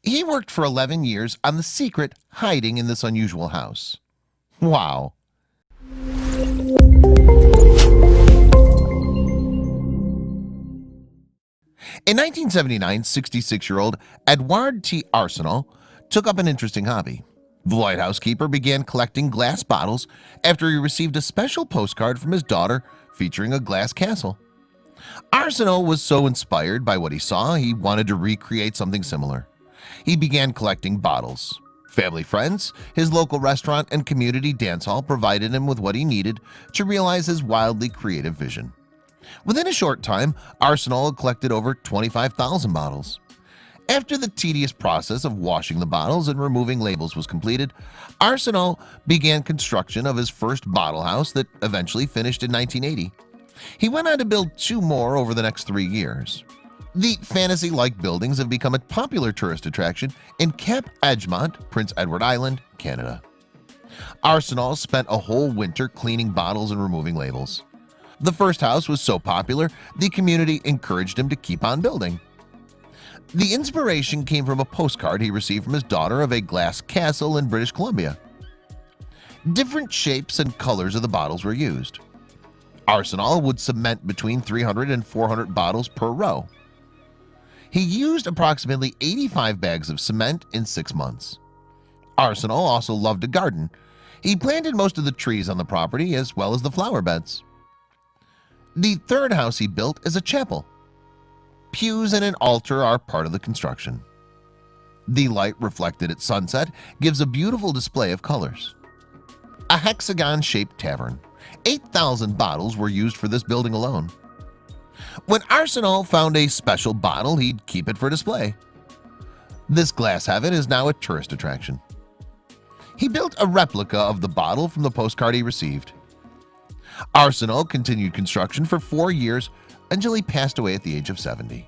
He worked for 11 years on the secret hiding in this unusual house. Wow. In 1979, 66-year-old Edouard T. Arsenal took up an interesting hobby. The lighthouse keeper began collecting glass bottles after he received a special postcard from his daughter featuring a glass castle. Arsenal was so inspired by what he saw, he wanted to recreate something similar. He began collecting bottles. Family friends, his local restaurant, and community dance hall provided him with what he needed to realize his wildly creative vision. Within a short time, Arsenal had collected over 25,000 bottles. After the tedious process of washing the bottles and removing labels was completed, Arsenal began construction of his first bottle house that eventually finished in 1980. He went on to build 2 more over the next 3 years. The fantasy-like buildings have become a popular tourist attraction in Cape Edgemont, Prince Edward Island, Canada. Arsenal spent a whole winter cleaning bottles and removing labels. The first house was so popular, the community encouraged him to keep on building. The inspiration came from a postcard he received from his daughter of a glass castle in British Columbia. Different shapes and colors of the bottles were used. Arsenal would cement between 300 and 400 bottles per row. He used approximately 85 bags of cement in 6 months. Arsenal also loved to garden. He planted most of the trees on the property as well as the flower beds. The third house he built is a chapel. Pews and an altar are part of the construction. The light reflected at sunset gives a beautiful display of colors. A hexagon-shaped tavern. 8,000 bottles were used for this building alone. When Arsenal found a special bottle, he'd keep it for display. This glass heaven is now a tourist attraction. He built a replica of the bottle from the postcard he received. Arsenal continued construction for 4 years until he passed away at the age of 70.